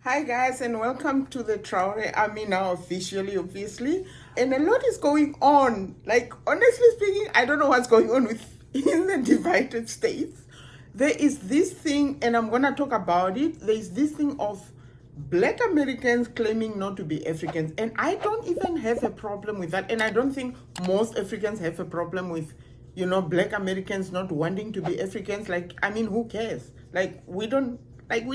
Hi guys, and welcome to the Traore Army now officially, obviously. And a lot is going on. Like, honestly speaking, I don't know what's going on in the divided states. There is this thing, and I'm gonna talk about it. There is this thing of Black Americans claiming not to be Africans, and I don't even have a problem with that. And I don't think most Africans have a problem with, Black Americans not wanting to be Africans. Like, I mean, who cares? We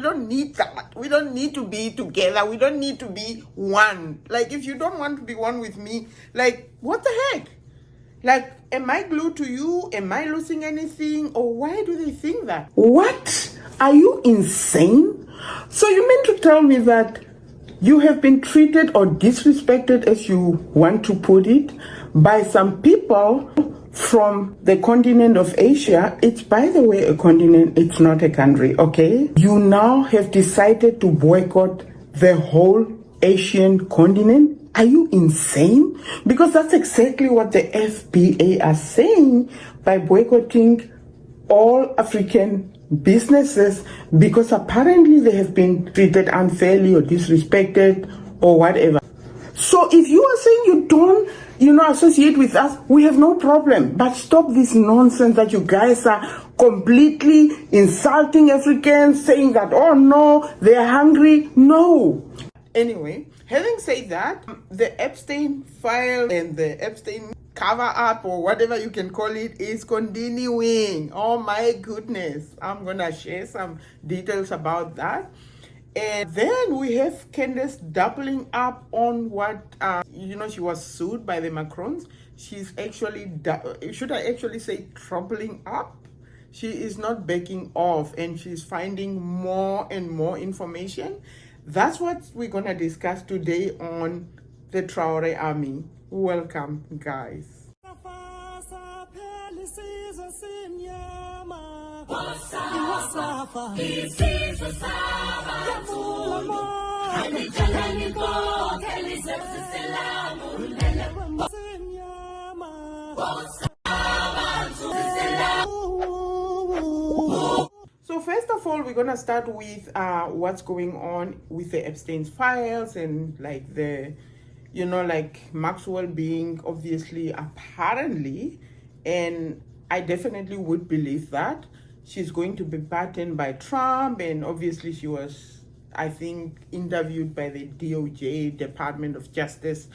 don't need that. We don't need to be together. We don't need to be one. Like, if you don't want to be one with me, like, what the heck? Like, am I glued to you? Am I losing anything? Or why do they think that? What? Are you insane? So you mean to tell me that you have been treated or disrespected, as you want to put it, by some people from the continent of Asia? It's, by the way, a continent, it's not a country, okay? You now have decided to boycott the whole Asian continent? Are you insane? Because that's exactly what the FBA are saying by boycotting all African businesses, because apparently they have been treated unfairly or disrespected or whatever. So if you are saying you don't, associate with us, we have no problem. But stop this nonsense that you guys are completely insulting Africans, saying that, oh no, they're hungry. No. Anyway, having said that, the Epstein file and the Epstein cover up, or whatever you can call it, is continuing. Oh my goodness. I'm going to share some details about that. And then we have Candace doubling up on what, she was sued by the Macrons. She's actually, should I actually say trampling up? She is not backing off, and she's finding more and more information. That's what we're going to discuss today on the Traore Army. Welcome, guys. So first of all, we're going to start with what's going on with the Epstein's files, and like Maxwell being obviously, apparently, and I definitely would believe that she's going to be pardoned by Trump. And obviously she was, I think, interviewed by the DOJ, Department of Justice,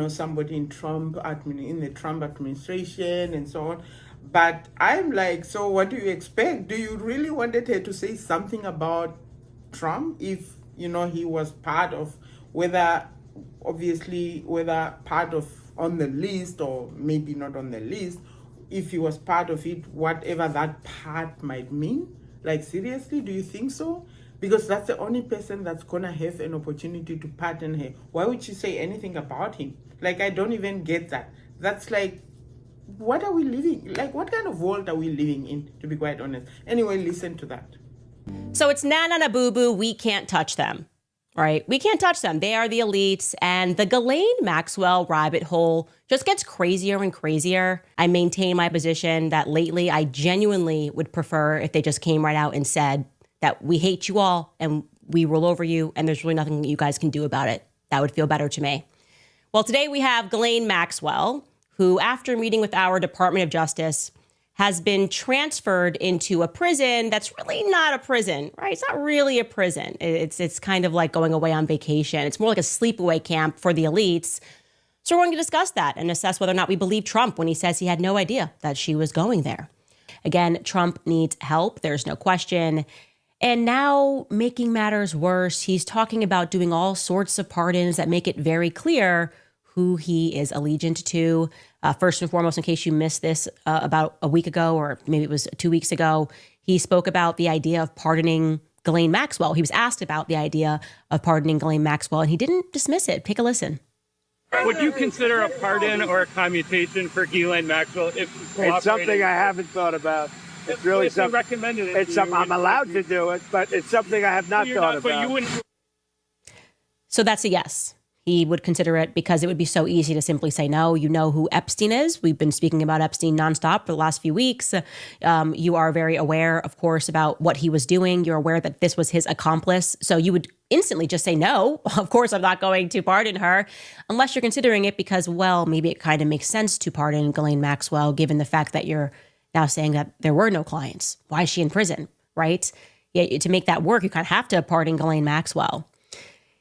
somebody in the Trump administration and so on. But I'm like, so what do you expect? Do you really wanted her to say something about Trump if, he was part of, whether part of on the list or maybe not on the list, if he was part of it, whatever that part might mean? Like, seriously, do you think so? Because that's the only person that's going to have an opportunity to pardon her. Why would she say anything about him? Like, I don't even get that. That's like, what are we living? Like, what kind of world are we living in, to be quite honest? Anyway, listen to that. So it's na boo boo. We can't touch them, right? We can't touch them. They are the elites. And the Ghislaine Maxwell rabbit hole just gets crazier and crazier. I maintain my position that lately I genuinely would prefer if they just came right out and said that we hate you all and we rule over you and there's really nothing that you guys can do about it. That would feel better to me. Well, today we have Ghislaine Maxwell, who, after meeting with our Department of Justice, has been transferred into a prison that's really not a prison, right? It's not really a prison. It's kind of like going away on vacation. It's more like a sleepaway camp for the elites. So we're going to discuss that and assess whether or not we believe Trump when he says he had no idea that she was going there. Again, Trump needs help. There's no question. And now, making matters worse, he's talking about doing all sorts of pardons that make it very clear who he is allegiant to. First and foremost, in case you missed this about a week ago, or maybe it was 2 weeks ago, he spoke about the idea of pardoning Ghislaine Maxwell. He was asked about the idea of pardoning Ghislaine Maxwell, and he didn't dismiss it. Take a listen. Would you consider a pardon or a commutation for Ghislaine Maxwell if it's something I haven't thought about. It's really something recommended. It's something I'm allowed to do it, but it's something I have not thought about. So that's a yes. He would consider it because it would be so easy to simply say no. You know who Epstein is. We've been speaking about Epstein nonstop for the last few weeks. You are very aware, of course, about what he was doing. You're aware that this was his accomplice. So you would instantly just say, no, of course, I'm not going to pardon her, unless you're considering it because, well, maybe it kind of makes sense to pardon Ghislaine Maxwell, given the fact that you're now saying that there were no clients. Why is she in prison, right? Yeah, to make that work, you kind of have to pardon Ghislaine Maxwell.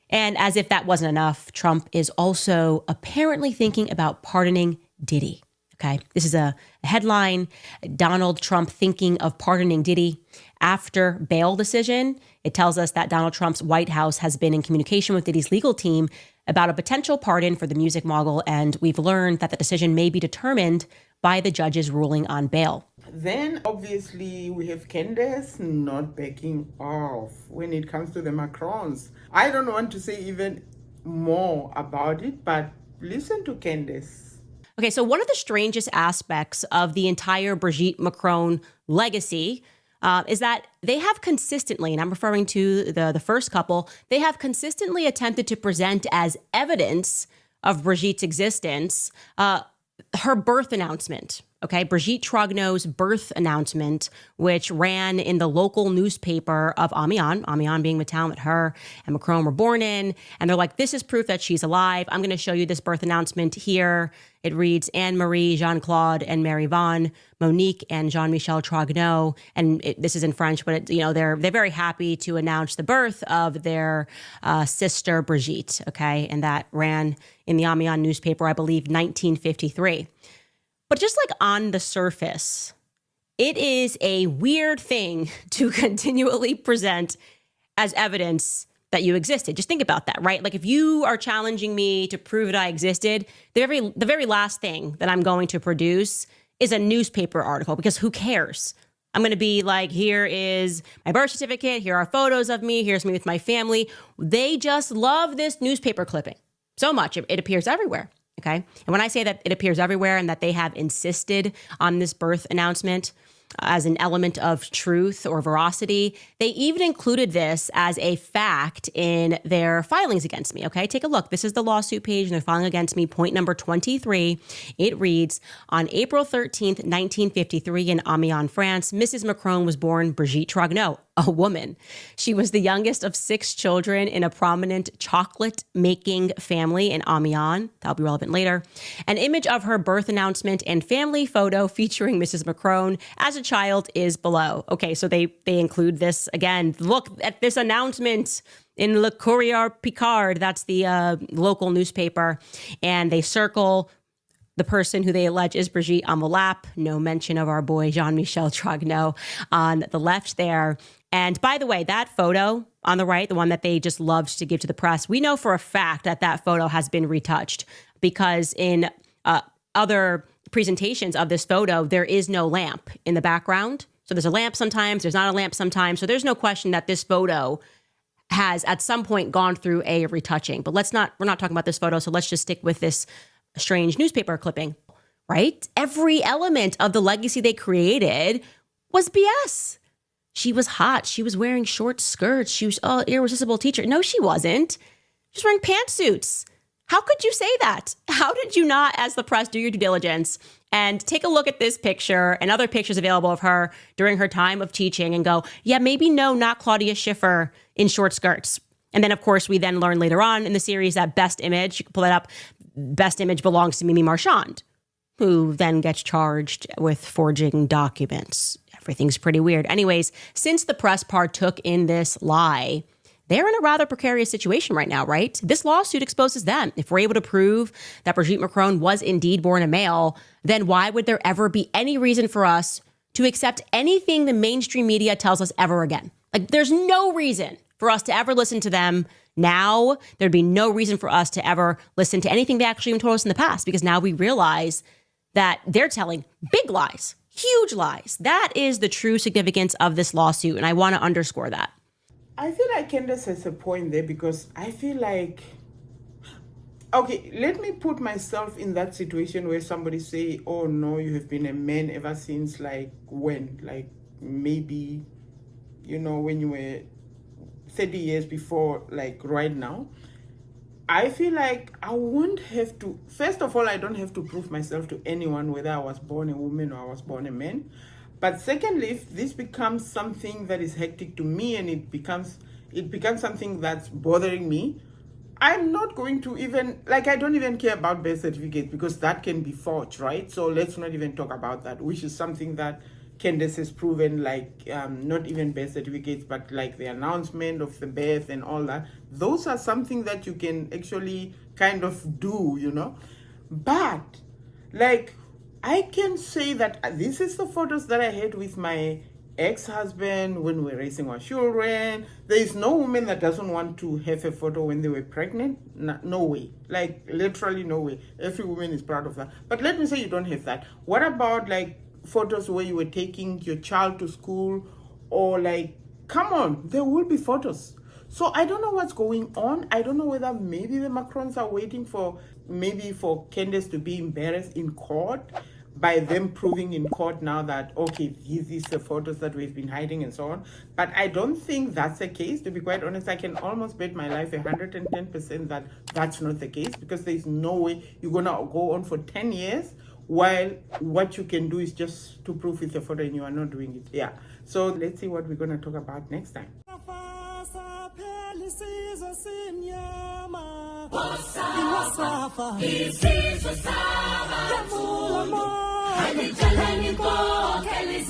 And as if that wasn't enough, Trump is also apparently thinking about pardoning Diddy. Okay, this is a headline. Donald Trump thinking of pardoning Diddy after bail decision. It tells us that Donald Trump's White House has been in communication with Diddy's legal team about a potential pardon for the music mogul. And we've learned that the decision may be determined by the judge's ruling on bail. Then, obviously, we have Candace not backing off when it comes to the Macrons. I don't want to say even more about it, but listen to Candace. Okay, so one of the strangest aspects of the entire Brigitte Macron legacy is that they have consistently, and I'm referring to the first couple, they have consistently attempted to present as evidence of Brigitte's existence her birth announcement. Okay, Brigitte Trogneu's birth announcement, which ran in the local newspaper of Amiens being the town that her and Macron were born in. And they're like, this is proof that she's alive. I'm going to show you this birth announcement here. It reads Anne-Marie, Jean-Claude, and Mary Vaughan, Monique, and Jean-Michel Trogneux. And this is in French, but they're very happy to announce the birth of their sister Brigitte. Okay, and that ran in the Amiens newspaper, I believe, 1953. But just like on the surface, it is a weird thing to continually present as evidence that you existed. Just think about that, right? Like if you are challenging me to prove that I existed, the very last thing that I'm going to produce is a newspaper article, because who cares? I'm going to be like, here is my birth certificate. Here are photos of me. Here's me with my family. They just love this newspaper clipping so much. It appears everywhere. Okay. And when I say that it appears everywhere and that they have insisted on this birth announcement as an element of truth or veracity, they even included this as a fact in their filings against me. Okay, take a look. This is the lawsuit page and they're filing against me. Point number 23. It reads, on April 13th, 1953 in Amiens, France, Mrs. Macron was born Brigitte Trogneux, a woman. She was the youngest of 6 children in a prominent chocolate-making family in Amiens. That'll be relevant later. An image of her birth announcement and family photo featuring Mrs. Macron as a child is below. Okay, so they include this again. Look at this announcement in Le Courrier Picard. That's the local newspaper. And they circle the person who they allege is Brigitte on the lap. No mention of our boy Jean-Michel Trogneux on the left there. And by the way, that photo on the right, the one that they just loved to give to the press, we know for a fact that that photo has been retouched, because in other presentations of this photo, there is no lamp in the background. So there's a lamp sometimes, there's not a lamp sometimes. So there's no question that this photo has at some point gone through a retouching. But we're not talking about this photo. So let's just stick with this strange newspaper clipping, right? Every element of the legacy they created was BS. She was hot. She was wearing short skirts. She was an irresistible teacher. No, she wasn't. She was wearing pantsuits. How could you say that? How did you not, as the press, do your due diligence and take a look at this picture and other pictures available of her during her time of teaching and go, yeah, maybe no, not Claudia Schiffer in short skirts. And then, of course, we then learn later on in the series that best image, you can pull that up, best image belongs to Mimi Marchand, who then gets charged with forging documents. Everything's pretty weird. Anyways, since the press partook in this lie, they're in a rather precarious situation right now, right? This lawsuit exposes them. If we're able to prove that Brigitte Macron was indeed born a male, then why would there ever be any reason for us to accept anything the mainstream media tells us ever again? Like, there's no reason for us to ever listen to them now. There'd be no reason for us to ever listen to anything they actually even told us in the past, because now we realize that they're telling big lies, huge lies. That is the true significance of this lawsuit, and I want to underscore that. I feel like Candace has a point there, because I feel like, okay, let me put myself in that situation where somebody say, oh no, you have been a man ever since like when? Like maybe, when you were 30 years before, like right now. I feel like I won't have to, first of all, I don't have to prove myself to anyone whether I was born a woman or I was born a man. But secondly, if this becomes something that is hectic to me and it becomes something that's bothering me, I'm not going to even, like, I don't even care about birth certificates because that can be forged, right? So let's not even talk about that, which is something that Candace has proven, like, not even birth certificates, but like the announcement of the birth and all that. Those are something that you can actually kind of do, you know? But, like, I can say that this is the photos that I had with my ex-husband when we were raising our children. There is no woman that doesn't want to have a photo when they were pregnant. No way. Like, literally no way. Every woman is proud of that. But let me say you don't have that. What about, like, photos where you were taking your child to school, or, like, come on, there will be photos. So I don't know what's going on. I don't know whether maybe the Macrons are waiting for Candace to be embarrassed in court by them proving in court now that, okay, these are the photos that we've been hiding and so on. But I don't think that's the case. To be quite honest, I can almost bet my life 110% that that's not the case, because there's no way you're going to go on for 10 years while what you can do is just to prove it's a photo and you are not doing it. Yeah. So let's see what we're going to talk about next time. Kelly